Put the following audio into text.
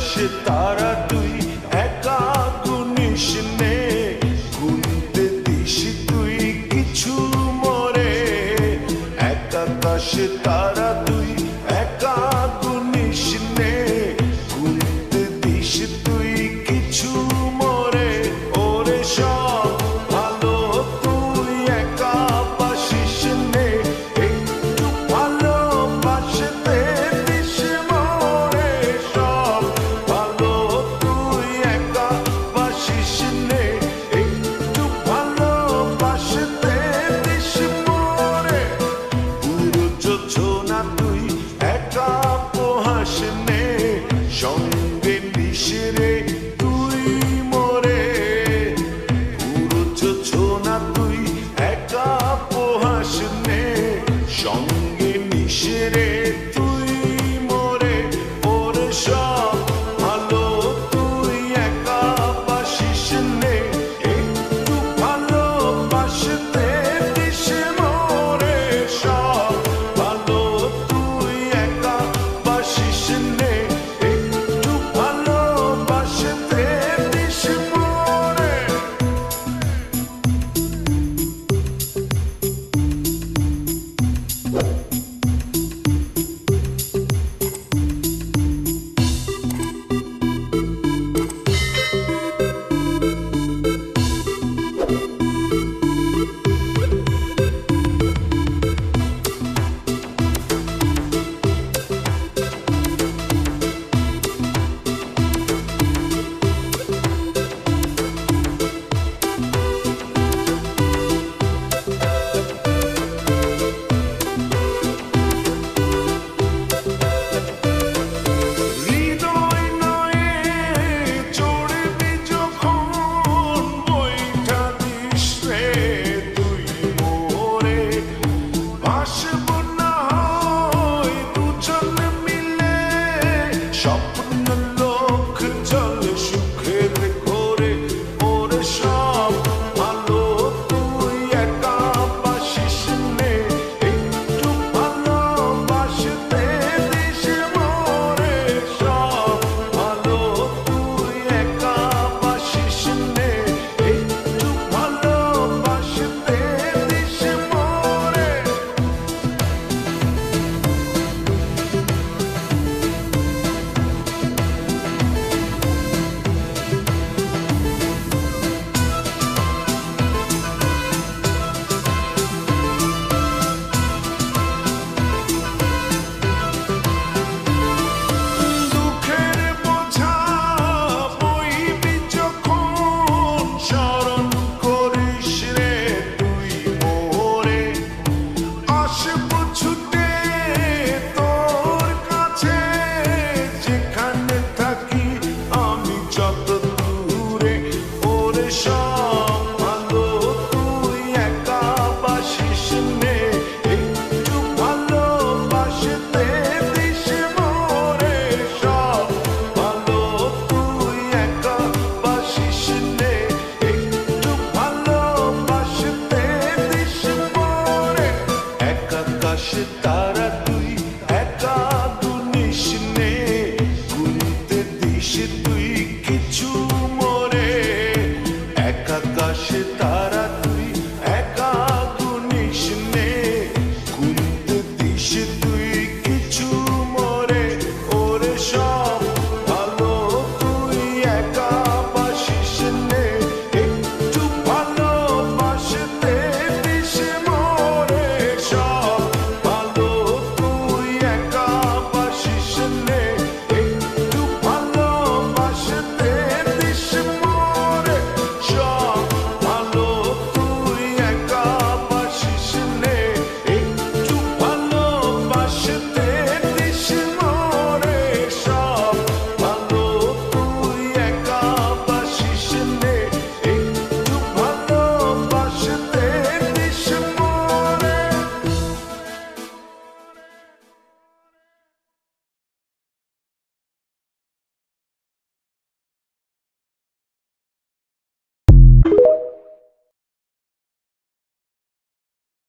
আকাশে তারা তুই একা গুনিস নে, গুনতে দিস তুই কিছু মরে। এক আকাশে তারা তুই একা গুনিস নে, গুনতে দিস তুই কিছু মরে। ওরে সব ভালো তুই একা বাসিস নে, একটু ভালোবাসতে দিস মরে। সব ভালো তুই একা বাসিস নে, একটু ভালোবাসতে দিস মরে। পুরো যোজনা তুই একা পোহাস নে, সঙ্গে নিস রে তুই মরে। পুরো যোজনা তুই একা পোহাস নে, সঙ্গে নিস রে তুই মরে। ওরে সব ভালো তুই একা বাসিস নে, একটু ভালোবাসতে দিস মরে। সব ভালো তুই একা বাসিস নে, একটু ভালোবাসতে দিস মরে। হৃদয় নয়ে চড়বি যখন বইটা দিস রে তুই মোরে। ভাসব না হয় দুজন মিলে, স্বপ্ন লোক চলে সুখের ঘোরে। ওরে সব ভালো তুই একা বাসিস নে, একটু ভালোবাসতে দিস মরে। সব ভালো তুই একা বাসিস নে, একটু ভালোবাসতে দিস মরে। দুঃখের বোঝা বইবি যখন, স্মরণ করিস রে তুই মোরে। আসব ছুটে তোর কাছে, যেখানে থাকি আমি যত দূরে। ওরে সব ভালো তুই একা বাসিস নে, একটু ভালোবাসতে দিস মরে। সব ভালো তুই একা বাসিস নে, একটু ভালোবাসতে দিস মরে। এক আকাশে তারা তুই একা